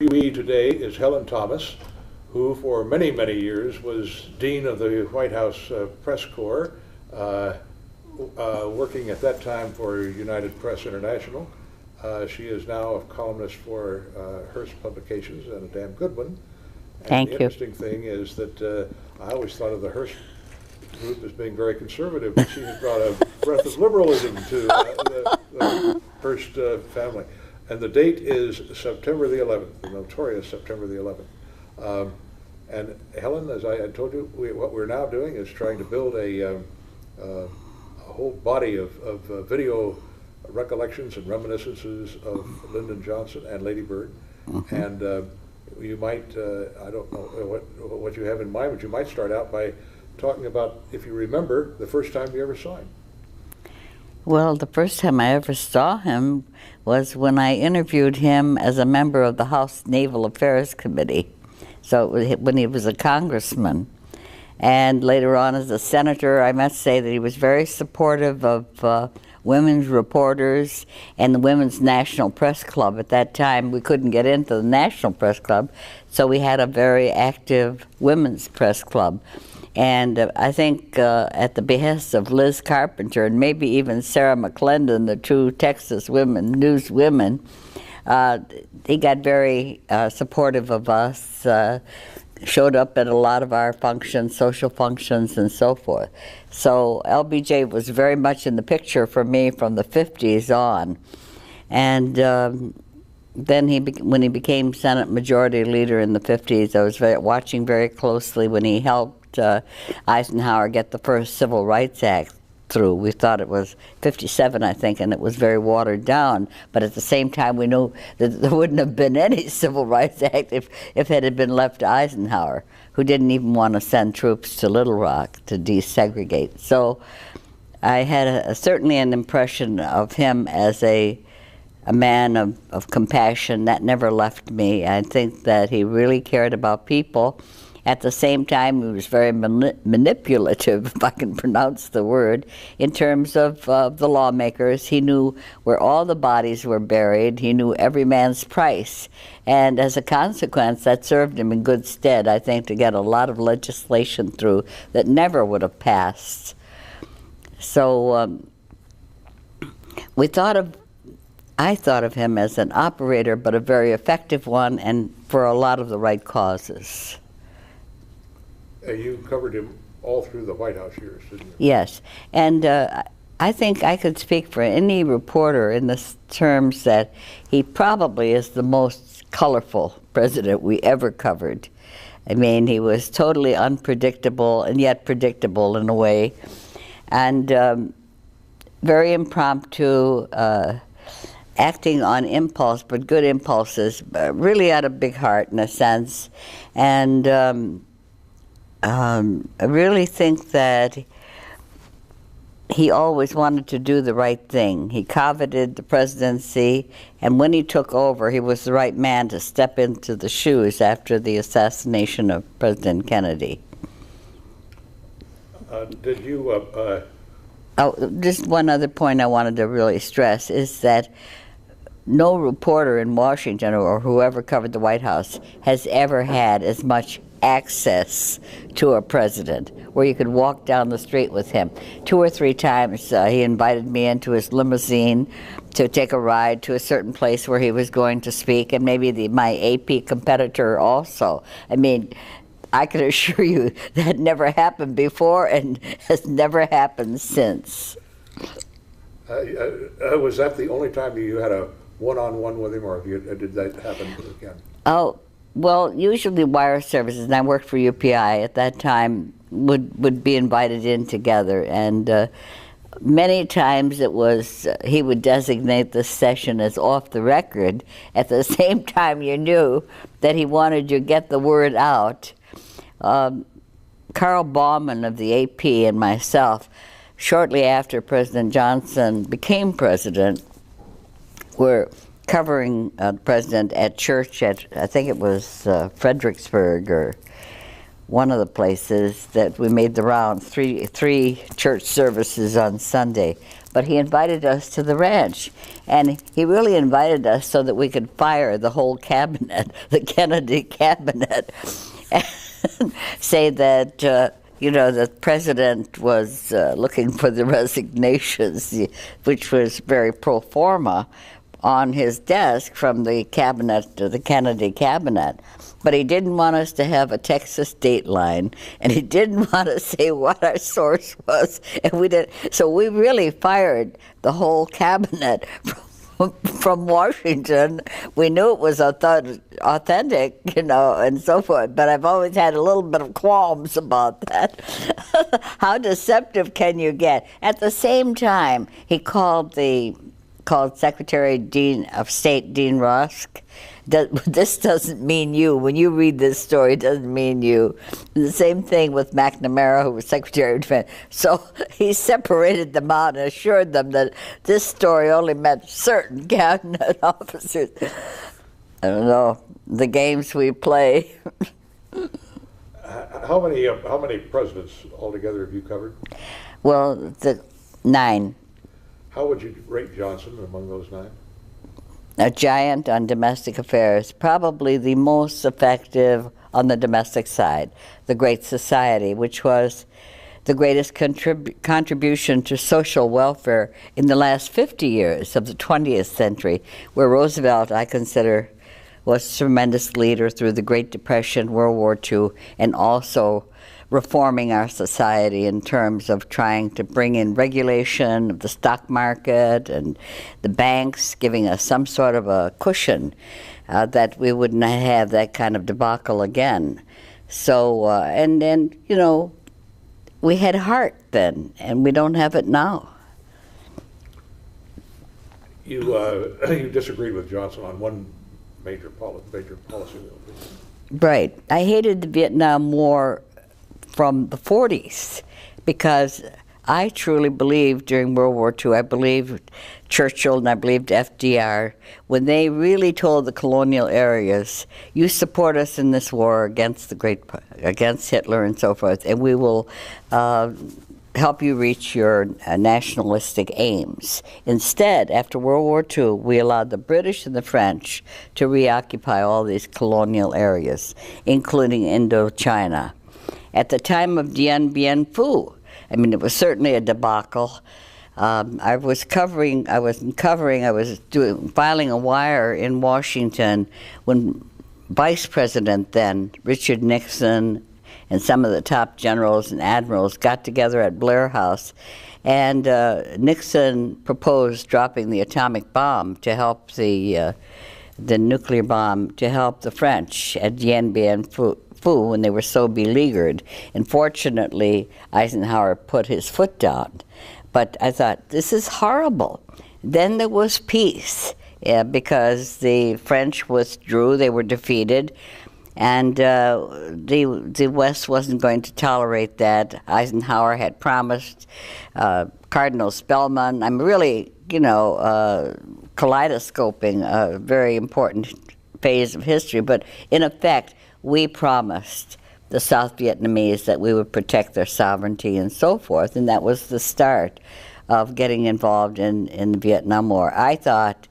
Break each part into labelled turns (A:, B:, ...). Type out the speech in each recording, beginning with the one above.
A: interviewee today is Helen Thomas, who for many, many years was Dean of the White House Press Corps, working at that time for United Press International. She is now a columnist for Hearst Publications, and a damn good one. And the interesting thing is that I always thought of the Hearst group as being very conservative, but she has brought a breath of liberalism to the Hearst family. And the date is September the 11th, the notorious September the 11th. And Helen, as I had told you, what we're now doing is trying to build a whole body of video recollections and reminiscences of Lyndon Johnson and Lady Bird. Mm-hmm. And you might, I don't know what you have in mind, but you might start out by talking about, if you remember, the first time you ever saw him.
B: Well, the first time I ever saw him was when I interviewed him as a member of the House Naval Affairs Committee. So it was when he was a congressman. And later on as a senator, I must say that he was very supportive of women's reporters and the Women's National Press Club. At that time, we couldn't get into the National Press Club, so we had a very active women's press club. And I think at the behest of Liz Carpenter and maybe even Sarah McClendon, the two Texas women, news women, he got very supportive of us, showed up at a lot of our functions, social functions, and so forth. So LBJ was very much in the picture for me from the 50s on. And then when he became Senate Majority Leader in the 50s, I was watching very closely when he helped Eisenhower get the first Civil Rights Act through. We thought it was 57, I think, and it was very watered down. But at the same time, we knew that there wouldn't have been any Civil Rights Act if it had been left to Eisenhower, who didn't even want to send troops to Little Rock to desegregate. So I had certainly an impression of him as a man of compassion that never left me. I think that he really cared about people. At the same time, he was very manipulative, if I can pronounce the word, in terms of the lawmakers. He knew where all the bodies were buried. He knew every man's price. And as a consequence, that served him in good stead, I think, to get a lot of legislation through that never would have passed. So I thought of him as an operator, but a very effective one, and for a lot of the right causes.
A: You covered him all through the White House years, didn't you?
B: Yes, and I think I could speak for any reporter in the terms that he probably is the most colorful president we ever covered. I mean, he was totally unpredictable and yet predictable in a way, and very impromptu, acting on impulse, but good impulses, really had a big heart in a sense, and I really think that he always wanted to do the right thing. He coveted the presidency, and when he took over, he was the right man to step into the shoes after the assassination of President Kennedy.
A: Did you...
B: Oh, just one other point I wanted to really stress is that no reporter in Washington or whoever covered the White House has ever had as much access to a president, where you could walk down the street with him. 2 or 3 times he invited me into his limousine to take a ride to a certain place where he was going to speak, and maybe my AP competitor also. I mean, I can assure you that never happened before and has never happened since.
A: Was that the only time you had a one-on-one with him, or did that happen again?
B: Oh, well, usually wire services, and I worked for UPI at that time, would be invited in together, and many times it was, he would designate the session as off the record. At the same time, you knew that he wanted you to get the word out. Carl Bauman of the AP and myself, shortly after President Johnson became president, were covering the president at church at, I think it was Fredericksburg or one of the places that we made the rounds, three church services on Sunday. but he invited us to the ranch. And he really invited us so that we could fire the whole cabinet, the Kennedy cabinet, and say that, the president was looking for the resignations, which was very pro forma, on his desk from the cabinet, the Kennedy cabinet. But he didn't want us to have a Texas dateline, and he didn't want to say what our source was, and we did. So we really fired the whole cabinet from Washington. We knew it was authentic, and so forth, but I've always had a little bit of qualms about that. How deceptive can you get? At the same time, he called Secretary of State Dean Rusk. This doesn't mean you. When you read this story, it doesn't mean you. The same thing with McNamara, who was Secretary of Defense. So he separated them out and assured them that this story only meant certain cabinet officers. I don't know, the games we play.
A: How many presidents altogether have you covered?
B: Well, 9.
A: How would you rate Johnson among those 9?
B: A giant on domestic affairs, probably the most effective on the domestic side, the Great Society, which was the greatest contribution to social welfare in the last 50 years of the 20th century, where Roosevelt, I consider, was a tremendous leader through the Great Depression, World War II, and also reforming our society in terms of trying to bring in regulation of the stock market and the banks, giving us some sort of a cushion that we wouldn't have that kind of debacle again. So, and then, we had heart then, and we don't have it now.
A: You disagreed with Johnson on one major policy.
B: Right. I hated the Vietnam War from the 40s, because I truly believed during World War II, I believed Churchill and I believed FDR, when they really told the colonial areas, you support us in this war against Hitler and so forth, and we will help you reach your nationalistic aims. Instead, after World War II, we allowed the British and the French to reoccupy all these colonial areas, including Indochina. At the time of Dien Bien Phu, it was certainly a debacle. I was filing a wire in Washington when Vice President then, Richard Nixon, and some of the top generals and admirals got together at Blair House, and Nixon proposed dropping the atomic bomb to help the nuclear bomb to help the French at Dien Bien Phu when they were so beleaguered. And fortunately, Eisenhower put his foot down. But I thought, this is horrible. Then there was peace, because the French withdrew, they were defeated, and the West wasn't going to tolerate that. Eisenhower had promised Cardinal Spellman, I'm really, kaleidoscoping a very important phase of history, but in effect, we promised the South Vietnamese that we would protect their sovereignty and so forth, and that was the start of getting involved in the Vietnam War. I thought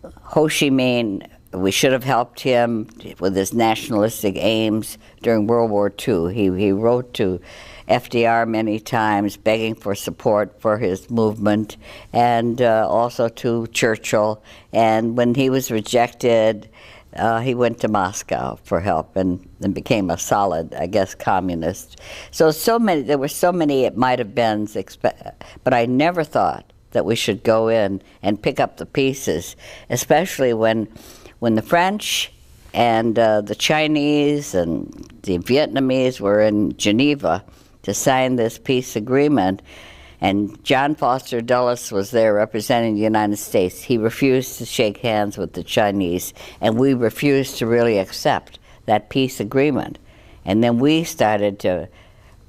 B: Ho Chi Minh, we should have helped him with his nationalistic aims during World War II. He wrote to FDR many times begging for support for his movement, and also to Churchill. And when he was rejected, he went to Moscow for help and became a solid, I guess, communist. So there were so many it might have been, but I never thought that we should go in and pick up the pieces, especially when the French and the Chinese and the Vietnamese were in Geneva to sign this peace agreement. And John Foster Dulles was there representing the United States. He refused to shake hands with the Chinese, and we refused to really accept that peace agreement. And then we started to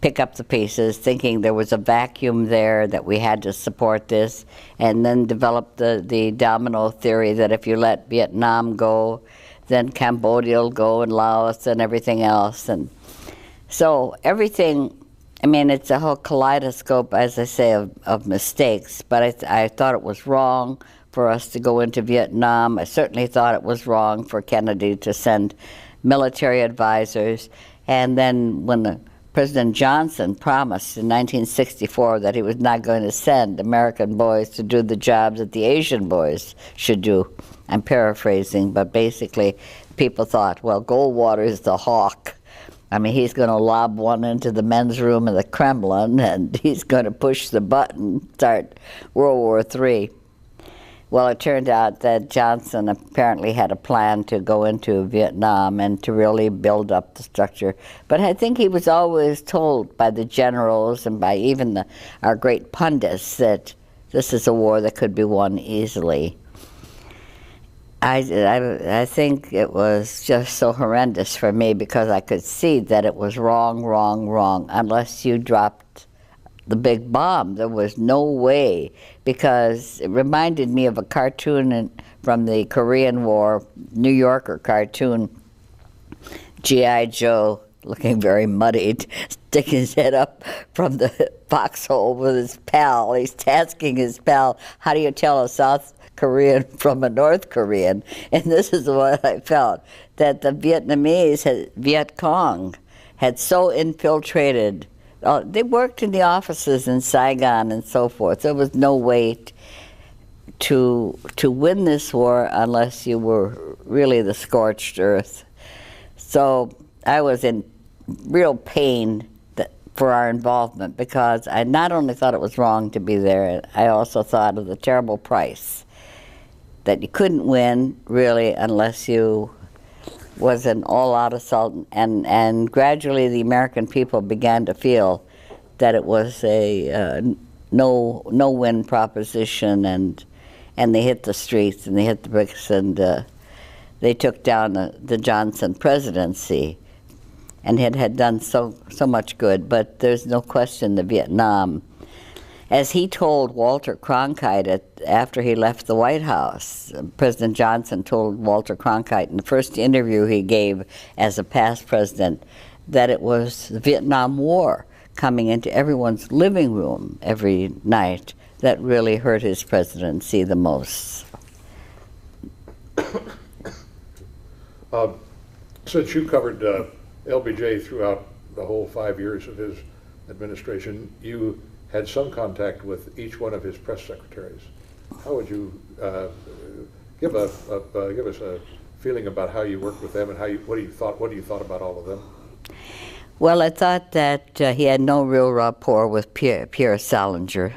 B: pick up the pieces, thinking there was a vacuum there, that we had to support this, and then developed the domino theory that if you let Vietnam go, then Cambodia will go, and Laos, and everything else. And so everything I mean, it's a whole kaleidoscope, as I say, of mistakes, but I thought it was wrong for us to go into Vietnam. I certainly thought it was wrong for Kennedy to send military advisors. And then when President Johnson promised in 1964 that he was not going to send American boys to do the jobs that the Asian boys should do. I'm paraphrasing, but basically people thought, well, Goldwater is the hawk. I mean, he's going to lob one into the men's room in the Kremlin, and he's going to push the button, start World War III. Well, it turned out that Johnson apparently had a plan to go into Vietnam and to really build up the structure. But I think he was always told by the generals and by even our great pundits that this is a war that could be won easily. I think it was just so horrendous for me because I could see that it was wrong, wrong, wrong, unless you dropped the big bomb. There was no way, because it reminded me of a cartoon from the Korean War, New Yorker cartoon, G.I. Joe, looking very muddied, sticking his head up from the foxhole with his pal. He's tasking his pal, how do you tell a South Korean from a North Korean? And this is what I felt, that the Vietnamese, Viet Cong, had so infiltrated. They worked in the offices in Saigon and so forth. There was no way to win this war unless you were really the scorched earth. So I was in real pain for our involvement, because I not only thought it was wrong to be there, I also thought of the terrible price that you couldn't win really unless you was an all-out assault, and gradually the American people began to feel that it was a no-win proposition, and they hit the streets and they hit the bricks, and they took down the Johnson presidency, and it had done so much good. But there's no question the Vietnam, as he told Walter Cronkite after he left the White House, President Johnson told Walter Cronkite in the first interview he gave as a past president that it was the Vietnam War coming into everyone's living room every night that really hurt his presidency the most.
A: Since you covered LBJ throughout the whole 5 years of his administration, you had some contact with each one of his press secretaries. How would you give us a feeling about how you worked with them, and what you thought about all of them?
B: Well, I thought that he had no real rapport with Pierre Salinger,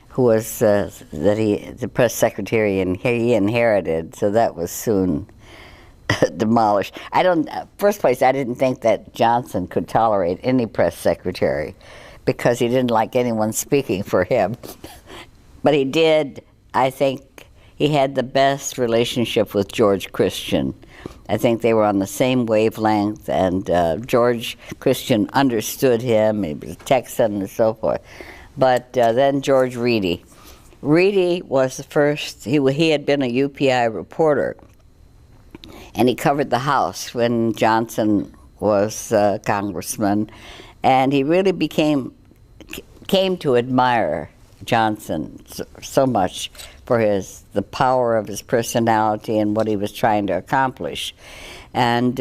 B: who was the press secretary, and he inherited, so that was soon demolished. First place, I didn't think that Johnson could tolerate any press secretary, because he didn't like anyone speaking for him. But he did, I think, he had the best relationship with George Christian. I think they were on the same wavelength, and George Christian understood him. He was a Texan and so forth. But then George Reedy. Reedy was the first, he had been a UPI reporter, and he covered the House when Johnson was congressman, and he really came to admire Johnson so much for the power of his personality and what he was trying to accomplish. And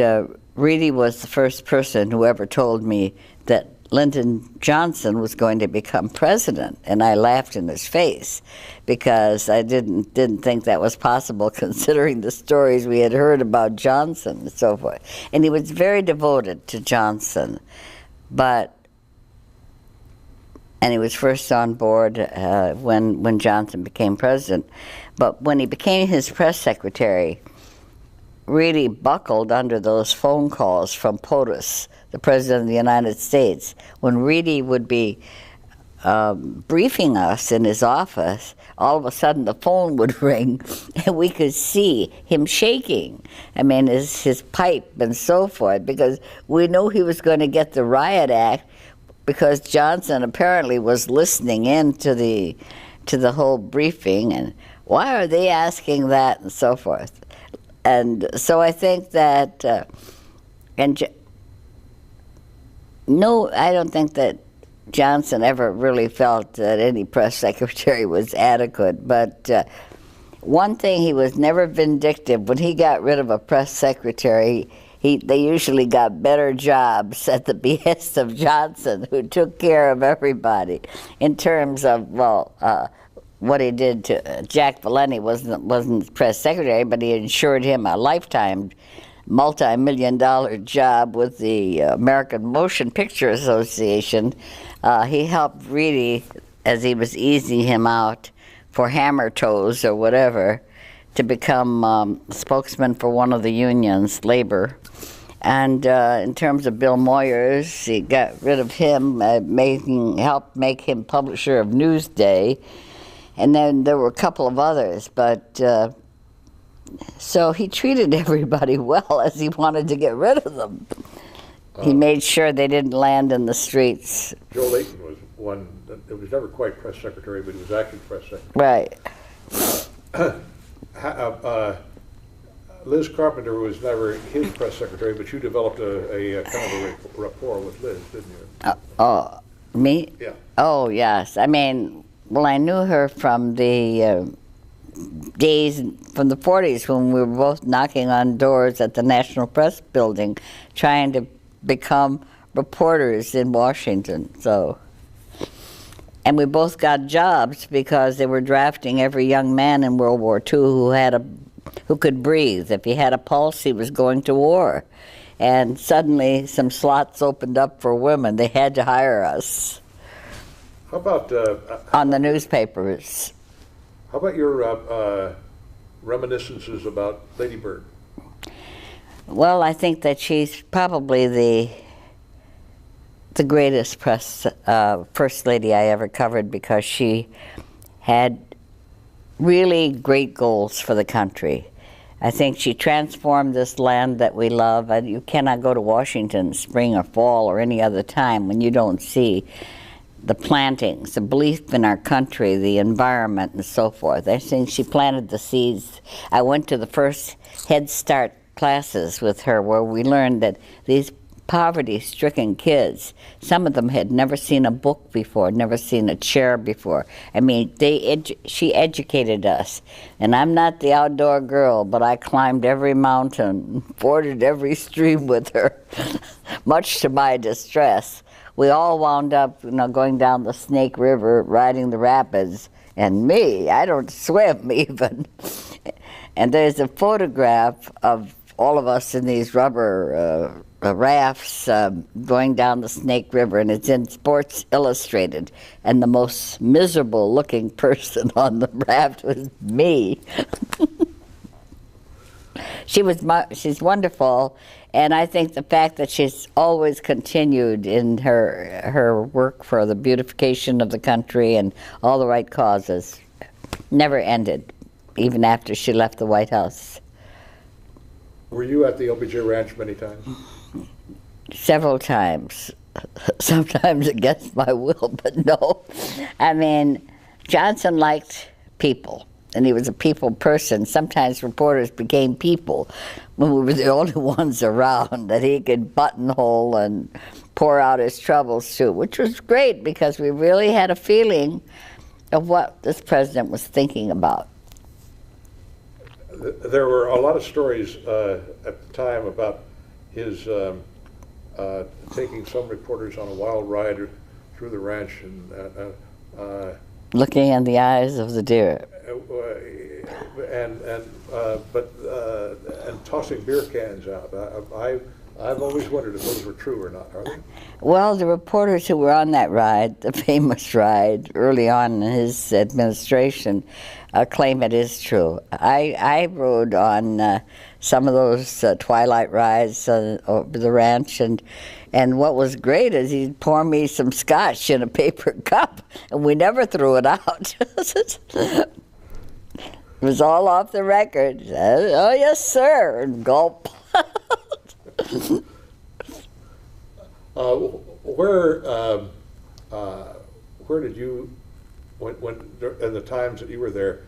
B: Reedy was the first person who ever told me that Lyndon Johnson was going to become president, and I laughed in his face because I didn't think that was possible, considering the stories we had heard about Johnson and so forth. And he was very devoted to Johnson, and he was first on board when Johnson became president. But when he became his press secretary, Reedy buckled under those phone calls from POTUS, the President of the United States. When Reedy would be briefing us in his office, all of a sudden the phone would ring, and we could see him shaking. I mean, his pipe and so forth, because we knew he was going to get the riot act, because Johnson apparently was listening in to the whole briefing, and why are they asking that and so forth. And so I think that, No, I don't think that Johnson ever really felt that any press secretary was adequate, but one thing, he was never vindictive. When he got rid of a press secretary, they usually got better jobs at the behest of Johnson, who took care of everybody. In terms of, well, what he did to Jack Valenti wasn't press secretary, but he ensured him a lifetime multi-million-dollar job with the American Motion Picture Association. He helped really, as he was easing him out for hammer toes or whatever, to become spokesman for one of the unions, labor. And in terms of Bill Moyers, he got rid of him, helped make him publisher of Newsday. And then there were a couple of others, but so he treated everybody well, as he wanted to get rid of them. He made sure they didn't land in the streets.
A: Joe Layton was one, it was never quite press secretary, but he was acting press secretary.
B: Right.
A: Liz Carpenter was never his press secretary, but you developed a kind of a rapport with Liz, didn't you?
B: Oh, me?
A: Yeah.
B: Oh, yes. I mean, well, I knew her from the days from the 40s when we were both knocking on doors at the National Press Building trying to become reporters in Washington. So, and we both got jobs because they were drafting every young man in World War II who could breathe. If he had a pulse, he was going to war. And suddenly some slots opened up for women. They had to hire us.
A: How about
B: on the newspapers.
A: How about your reminiscences about Lady Bird?
B: Well, I think that she's probably the greatest press first lady I ever covered, because she had really great goals for the country. I think she transformed this land that we love. And you cannot go to Washington spring or fall or any other time when you don't see the plantings, the belief in our country, the environment, and so forth. I think she planted the seeds. I went to the first Head Start classes with her, where we learned that these poverty-stricken kids, some of them had never seen a book before, never seen a chair before. I mean, she educated us. And I'm not the outdoor girl, but I climbed every mountain, forded every stream with her, much to my distress. We all wound up, going down the Snake River, riding the rapids, and me, I don't swim even. And there's a photograph of all of us in these rubber rafts going down the Snake River, and it's in Sports Illustrated. And the most miserable looking person on the raft was me. She's wonderful, and I think the fact that she's always continued in her work for the beautification of the country and all the right causes never ended, even after she left the White House.
A: Were you at the LBJ Ranch many times?
B: Several times, sometimes against my will, but no. I mean, Johnson liked people, and he was a people person. Sometimes reporters became people when we were the only ones around that he could buttonhole and pour out his troubles to, which was great because we really had a feeling of what this president was thinking about.
A: There were a lot of stories at the time about his taking some reporters on a wild ride through the ranch and
B: looking in the eyes of the deer.
A: And tossing beer cans out. I've always wondered if those were true or not. Are they?
B: Well, the reporters who were on that ride, the famous ride early on in his administration, claim it is true. I rode on some of those twilight rides over the ranch, and what was great is he'd pour me some scotch in a paper cup, and we never threw it out. It was all off the record. Oh, yes, sir, and gulp.
A: Where did you, when in the times that you were there,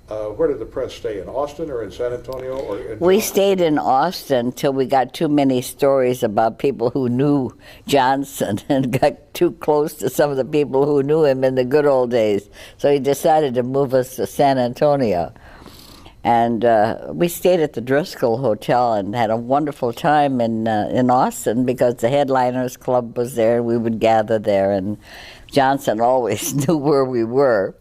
A: Where did the press stay, in Austin or in San Antonio? Or in
B: We stayed in Austin till we got too many stories about people who knew Johnson and got too close to some of the people who knew him in the good old days. So he decided to move us to San Antonio. And we stayed at the Driscoll Hotel and had a wonderful time in Austin because the Headliners Club was there and we would gather there, and Johnson always knew where we were.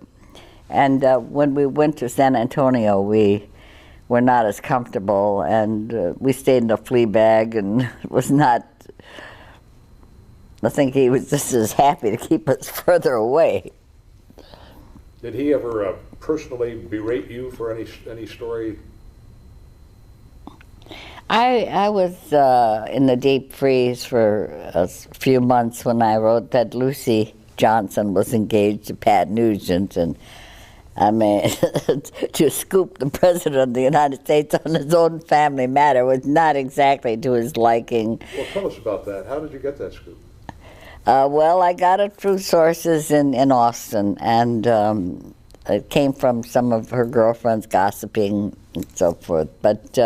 B: And when we went to San Antonio, we were not as comfortable, and we stayed in a flea bag, and it was not, I think he was just as happy to keep us further away.
A: Did he ever personally berate you for any story?
B: I was in the deep freeze for a few months when I wrote that Lucy Johnson was engaged to Pat Nugent, and I mean, to scoop the President of the United States on his own family matter was not exactly to his liking.
A: Well, tell us about that. How did you get that scoop?
B: Well, I got it through sources in Austin, and it came from some of her girlfriends gossiping and so forth. But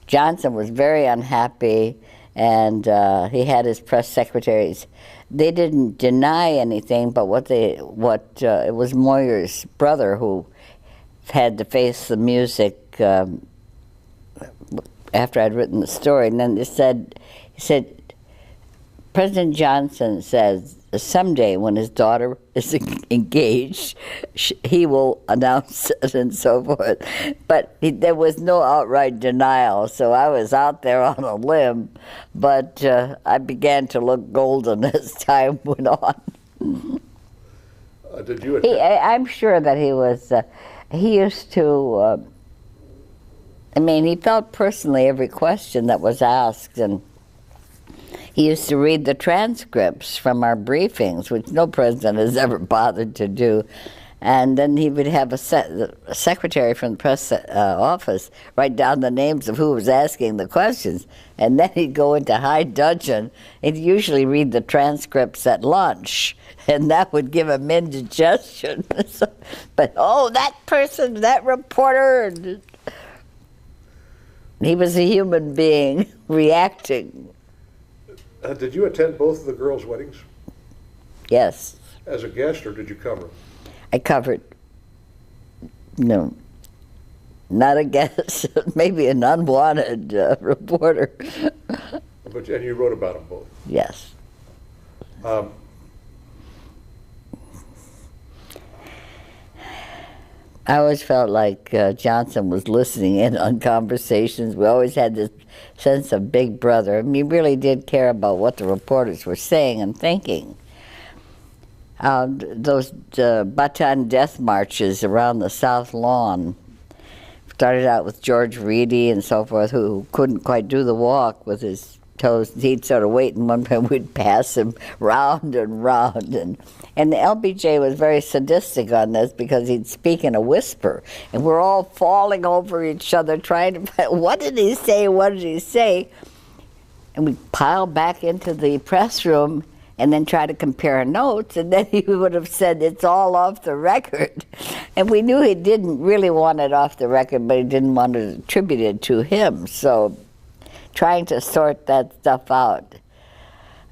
B: Johnson was very unhappy, and he had his press secretaries. They didn't deny anything, but it was Moyer's brother who had to face the music after I'd written the story, and then he said, President Johnson says someday when his daughter is engaged, he will announce it and so forth. But there was no outright denial, so I was out there on a limb, but I began to look golden as time went on.
A: Did you?
B: I'm sure that he was, he used to, I mean, he felt personally every question that was asked, and he used to read the transcripts from our briefings, which no president has ever bothered to do. And then he would have a secretary from the press office write down the names of who was asking the questions. And then he'd go into high dudgeon. He'd usually read the transcripts at lunch, and that would give him indigestion. But, oh, that person, that reporter. He was a human being reacting.
A: Did you attend both of the girls' weddings?
B: Yes.
A: As a guest, or did you cover?
B: I covered. No. Not a guest, maybe an unwanted reporter.
A: And you wrote about them both?
B: Yes. I always felt like Johnson was listening in on conversations. We always had this sense of big brother. I mean, he really did care about what the reporters were saying and thinking. Those Bataan death marches around the South Lawn started out with George Reedy and so forth, who couldn't quite do the walk with his toes. He'd sort of wait, and one time we'd pass him round and round. And the LBJ was very sadistic on this because he'd speak in a whisper, and we're all falling over each other trying to find, what did he say, what did he say? And we'd pile back into the press room and then try to compare notes, and then he would have said, it's all off the record. And we knew he didn't really want it off the record, but he didn't want it attributed to him. So trying to sort that stuff out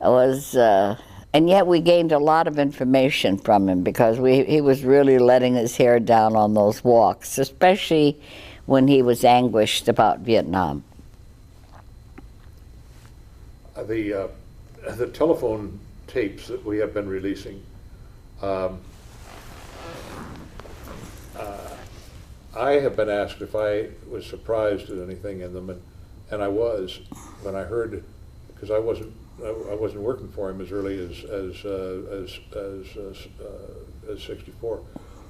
B: was, and yet we gained a lot of information from him because he was really letting his hair down on those walks, especially when he was anguished about Vietnam.
A: The telephone tapes that we have been releasing, I have been asked if I was surprised at anything in them, and I was when I heard, because I wasn't working for him as early as 64,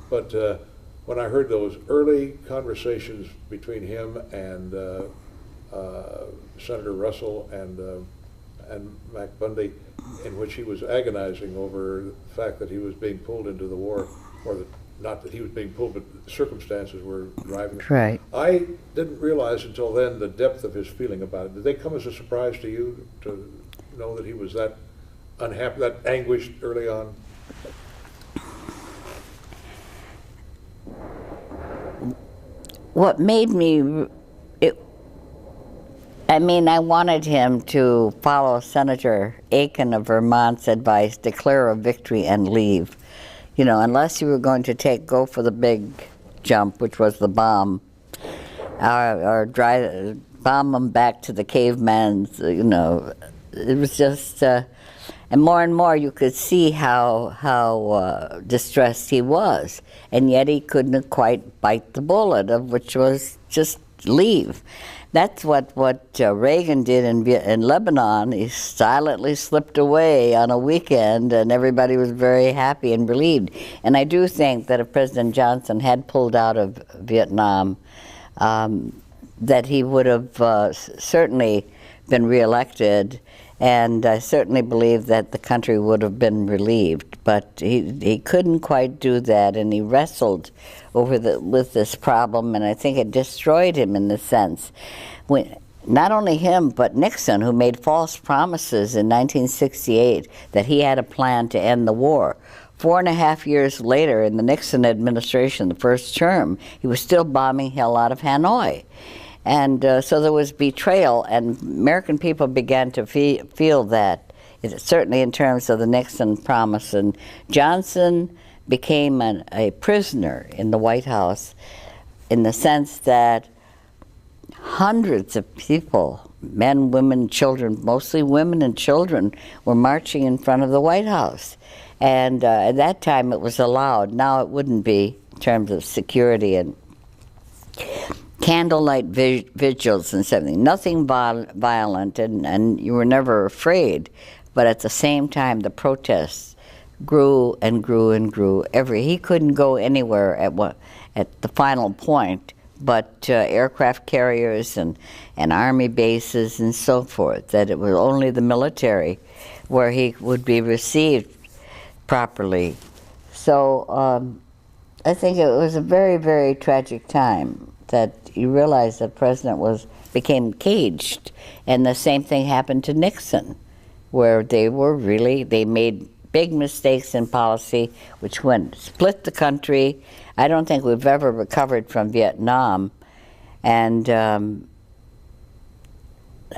A: but when I heard those early conversations between him and Senator Russell and Mac Bundy, in which he was agonizing over the fact that he was being pulled into the war, or not that he was being pulled, but circumstances were driving him.
B: Right.
A: I didn't realize until then the depth of his feeling about it. Did they come as a surprise to you to know that he was that unhappy, that anguished early on?
B: what made me, I wanted him to follow Senator Aiken of Vermont's advice, declare a victory and leave. You know, unless you were going to go for the big jump, which was the bomb, or bomb them back to the caveman's, you know. It was just, and more you could see how distressed he was, and yet he couldn't quite bite the bullet, which was just leave. That's what Reagan did in Lebanon. He silently slipped away on a weekend, and everybody was very happy and relieved. And I do think that if President Johnson had pulled out of Vietnam, that he would have certainly been reelected, and I certainly believe that the country would have been relieved. But he couldn't quite do that, and he wrestled with this problem, and I think it destroyed him in the sense. Not only him, but Nixon, who made false promises in 1968 that he had a plan to end the war. 4.5 years later, in the Nixon administration, the first term, he was still bombing hell out of Hanoi. And so there was betrayal, and American people began to feel that, certainly in terms of the Nixon promise. And Johnson became a prisoner in the White House in the sense that hundreds of people, men, women, children, mostly women and children, were marching in front of the White House. And at that time it was allowed. Now it wouldn't be in terms of security and candlelight vigils and something. Nothing violent, and you were never afraid. But at the same time, the protests grew and grew and grew. He couldn't go anywhere at the final point, but aircraft carriers and army bases and so forth, that it was only the military where he would be received properly. So I think it was a very, very tragic time that you realized that the president became caged. And the same thing happened to Nixon, where they made big mistakes in policy, which split the country. I don't think we've ever recovered from Vietnam, and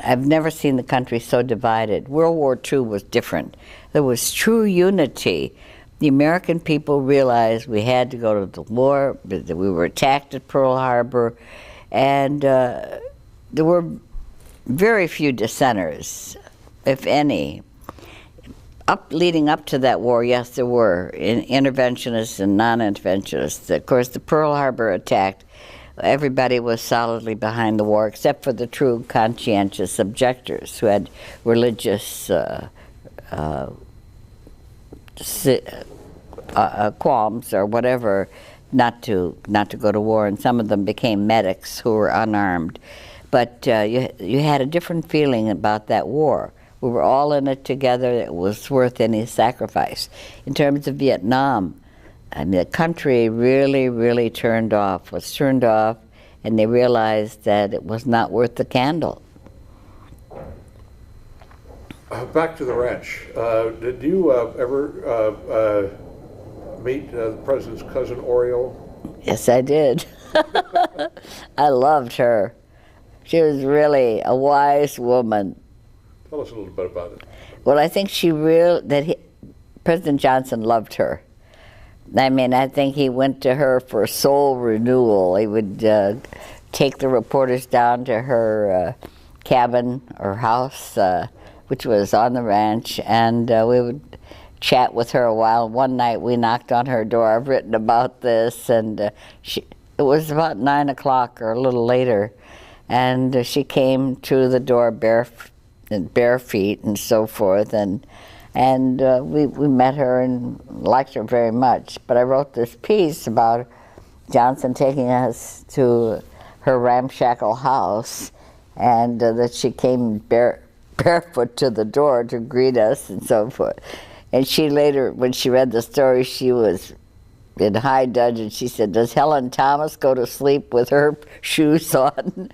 B: I've never seen the country so divided. World War II was different. There was true unity. The American people realized we had to go to the war, that we were attacked at Pearl Harbor, and there were very few dissenters, if any. Leading up to that war, yes, there were interventionists and non-interventionists. Of course, the Pearl Harbor attack, everybody was solidly behind the war, except for the true conscientious objectors who had religious qualms or whatever, not to go to war, and some of them became medics who were unarmed. But you had a different feeling about that war. We were all in it together. It was worth any sacrifice. In terms of Vietnam, I mean, the country really, really was turned off, and they realized that it was not worth the candle.
A: Back to the ranch. Did you ever meet the president's cousin, Oriole?
B: Yes, I did. I loved her. She was really a wise woman.
A: Tell us a little bit about it.
B: Well, I think President Johnson loved her. I mean, I think he went to her for soul renewal. He would take the reporters down to her cabin or house, which was on the ranch, and we would chat with her a while. One night we knocked on her door. I've written about this, and it was about 9 o'clock or a little later, and she came to the door bare feet and so forth, and we met her and liked her very much. But I wrote this piece about Johnson taking us to her ramshackle house, and that she came barefoot to the door to greet us and so forth. And she later, when she read the story, she was in high dudgeon. She said, "Does Helen Thomas go to sleep with her shoes on?"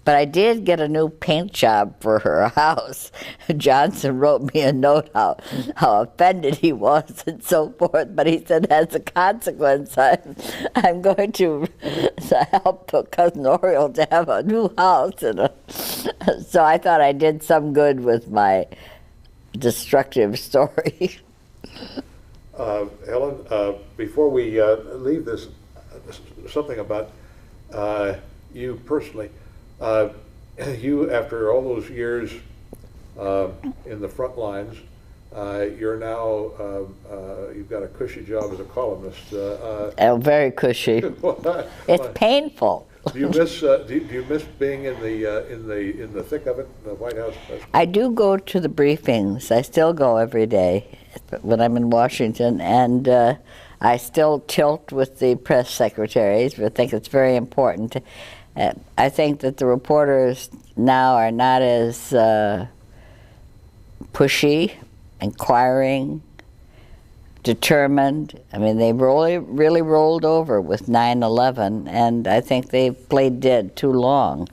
B: But I did get a new paint job for her house. Johnson wrote me a note how offended he was and so forth. But he said, as a consequence, I'm going to help Cousin Oriole to have a new house. So I thought I did some good with my destructive story.
A: Helen, before we leave this, something about you personally. You, after all those years in the front lines, you're now, you've got a cushy job as a columnist.
B: Oh, very cushy. It's painful.
A: Do you miss being in the thick of it, the White House?
B: I do go to the briefings. I still go every day when I'm in Washington, and I still tilt with the press secretaries. I think it's very important. I think that the reporters now are not as pushy, inquiring, determined. I mean, they really rolled over with 9/11, and I think they played dead too long,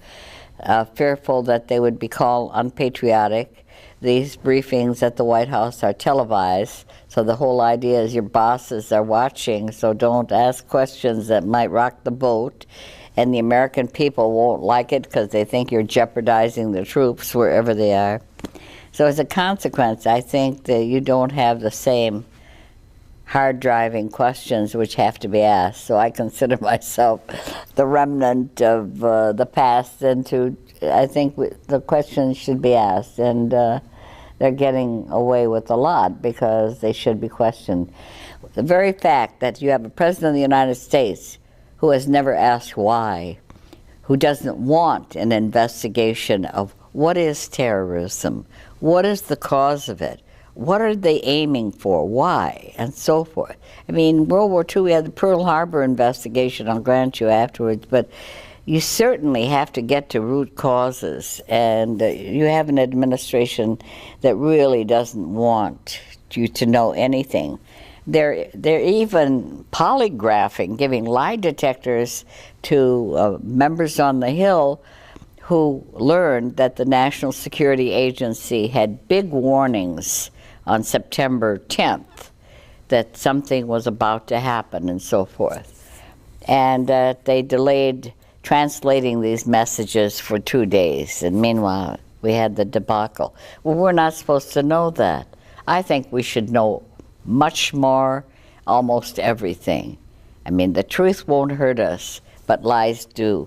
B: fearful that they would be called unpatriotic. These briefings at the White House are televised, so the whole idea is your bosses are watching, so don't ask questions that might rock the boat. And the American people won't like it because they think you're jeopardizing the troops wherever they are. So as a consequence, I think that you don't have the same hard-driving questions which have to be asked. So I consider myself the remnant of the past, and I think the questions should be asked. And they're getting away with a lot because they should be questioned. The very fact that you have a president of the United States who has never asked why, who doesn't want an investigation of what is terrorism, what is the cause of it, what are they aiming for, why, and so forth. I mean, World War II, we had the Pearl Harbor investigation, I'll grant you afterwards, but you certainly have to get to root causes, and you have an administration that really doesn't want you to know anything. They're even polygraphing, giving lie detectors to members on the Hill who learned that the National Security Agency had big warnings on September 10th that something was about to happen and so forth. And they delayed translating these messages for 2 days. And meanwhile, we had the debacle. Well, we're not supposed to know that. I think we should know much more, almost everything. I mean, the truth won't hurt us, but lies do.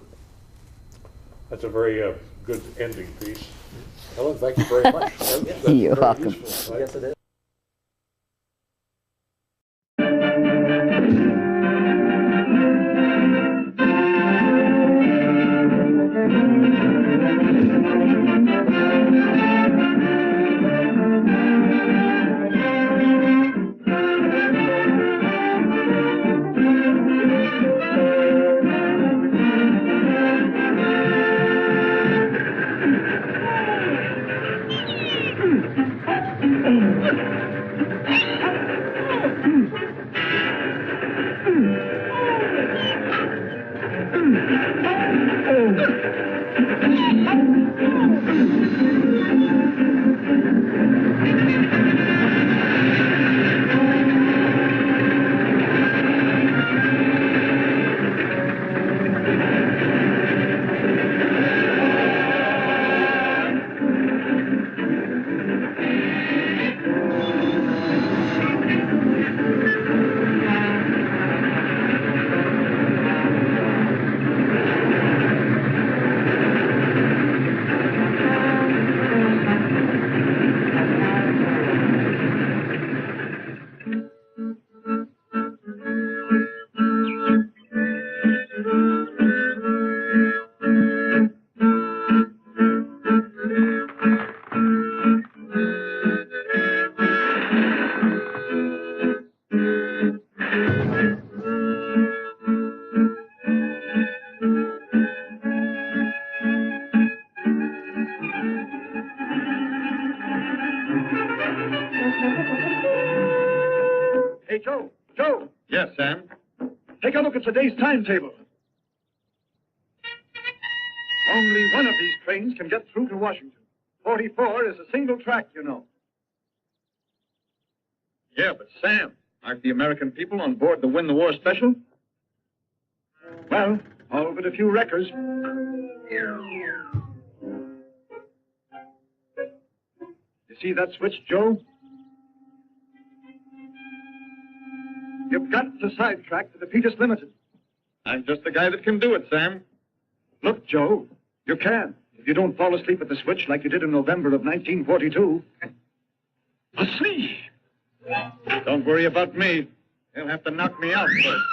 A: That's a very good ending piece. Helen, thank you very much. That's
B: You're
A: very
B: welcome.
A: useful.
C: Yes, it is.
D: Hey, Joe. Joe.
E: Yes, Sam?
C: Take a look at today's timetable. Only one of these trains can get through to Washington. 44 is a single track, you know.
D: Yeah, but Sam, aren't the American people on board the Win the War special?
C: Well, all but a few wreckers. You see that switch, Joe? You've got to sidetrack to defeat us limited.
D: I'm just the guy that can do it, Sam.
C: Look, Joe, you can. If you don't fall asleep at the switch like you did in November of 1942. Asleep!
D: Don't worry about me. They'll have to knock me out first.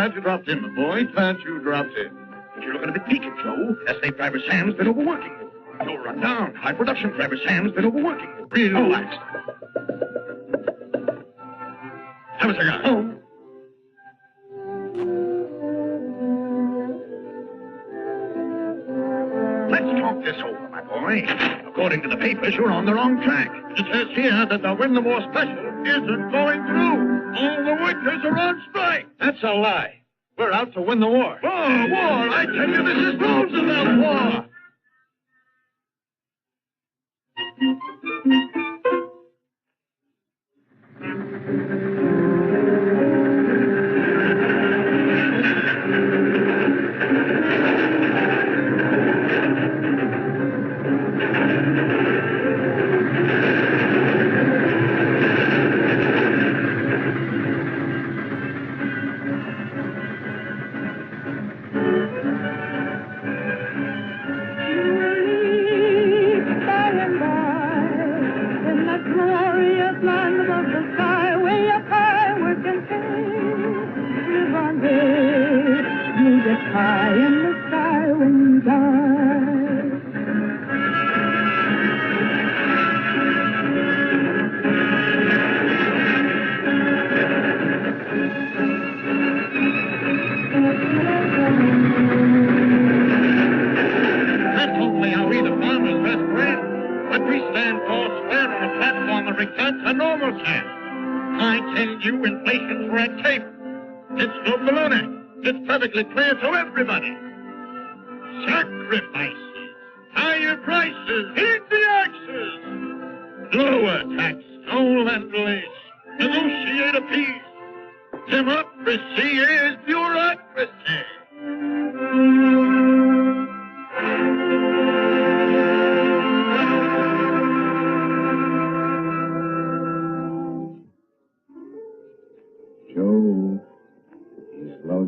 C: Glad you dropped in, my boy. Glad you dropped in. But you're looking a bit peaked, Joe. That slave driver Sam's been overworking you. You're run down. High production driver Sam's been overworking you. Relax. Have a cigar. Oh. Let's talk this over, my boy. According to the papers, you're on the wrong track. It says here that the Win the War special isn't going through. All the workers are on strike.
D: That's a lie. We're out to win the war.
C: War! I tell you, this is Roosevelt war! Clear to everybody. Sacrifices, higher prices, heed the axes, lower tax, stolen lace, negotiate a peace. Democracy is bureaucracy.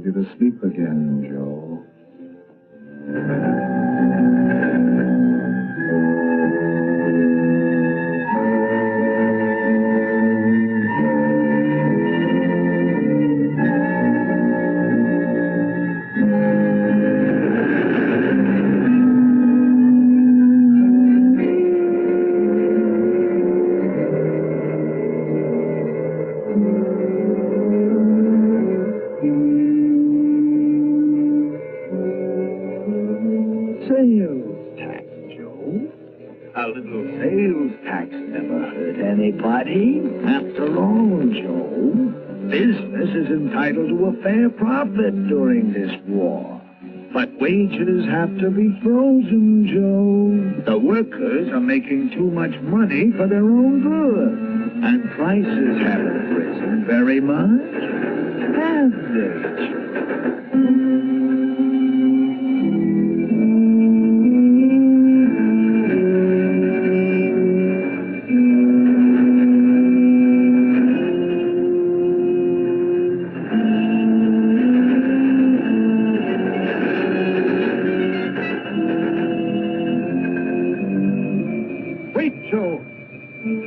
C: you to sleep again, Joe. Sales tax, Joe. A little sales tax never hurt anybody. After all, Joe, business is entitled to a fair profit during this war. But wages have to be frozen, Joe. The workers are making too much money for their own good. And prices haven't risen very much, have they, Joe? Wait, Joe.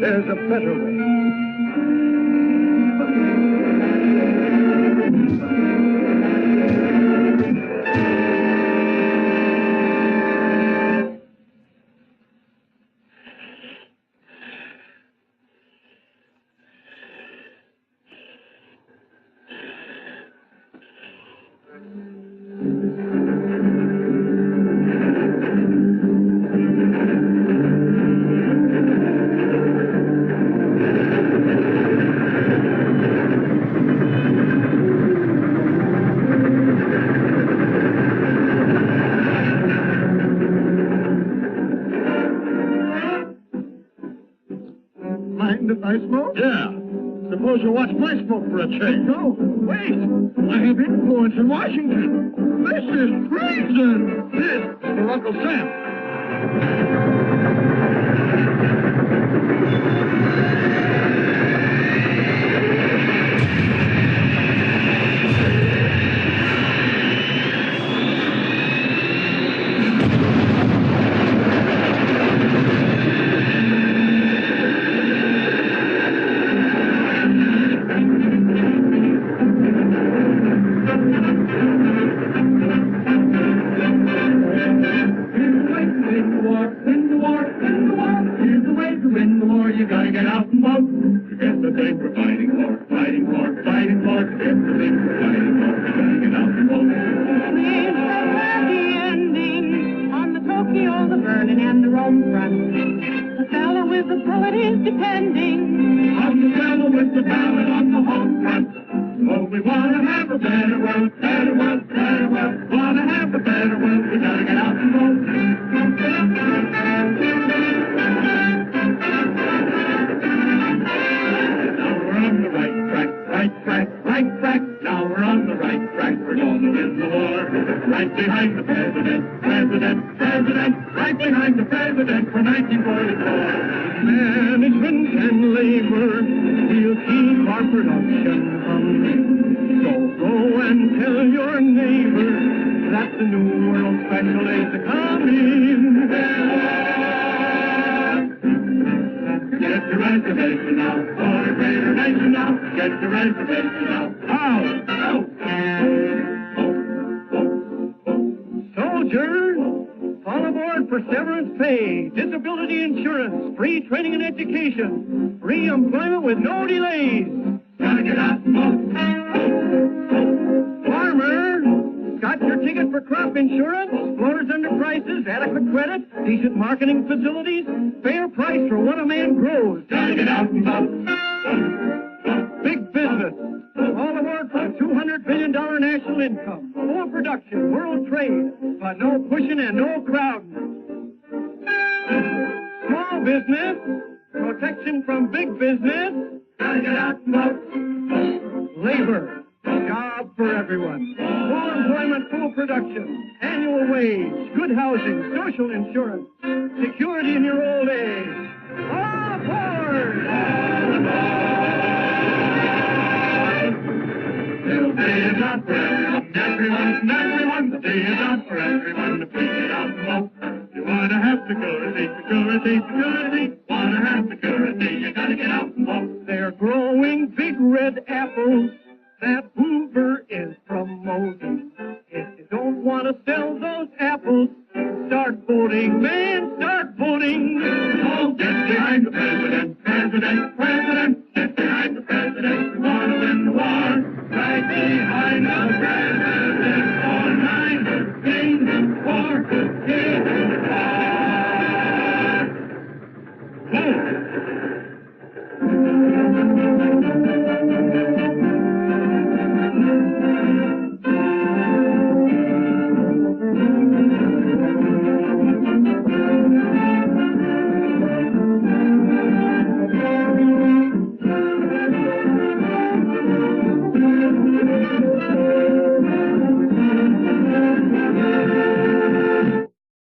C: There's a better way. Mind if I smoke?
D: Yeah. Suppose you watch my smoke for a change.
C: No, wait. I have influence in Washington. This is treason.
D: This is for Uncle Sam.
C: You gotta get out and vote. It's the thing we're fighting for, fighting for, fighting for. It's the thing we're fighting for. You gotta get out and vote.
E: With the happy ending on the Tokyo, the Berlin, and the Rome front, the fellow with the bullet is depending
C: On the fellow with the ballot on the home front. Oh, we wanna have a better world, better world, better world. Wanna have a better world. We gotta get out and vote. Now we're on the right track. We're gonna win the war. Right behind the president, president, president. Right behind the president for 1944. Management and labor will keep our production humming. So go and tell your neighbor that the new world special is coming. Get your reservation now, for a greater nation now. Get your reservation now. How? Soldiers, all aboard for severance pay, disability insurance, free training and education, free employment with no delays. Gotta get out and vote. Farmer, got your ticket for crop insurance, floors under prices, adequate credit, decent marketing facilities, fair price for what a man grows. Gotta get out and vote. Big business, all aboard for $200 billion national income, full production, world trade, but no pushing and no crowding. Small business, protection from big business. Gotta get out and vote. Labor, job for everyone. Full employment, full production, annual wage, good housing, social insurance, security in your old age. All aboard! All aboard! There'll be enough for everyone.
E: everyone. The day is out for everyone to please it out and vote. You wanna have security, security, security. Wanna have security, you gotta get out and vote. They're growing big red apples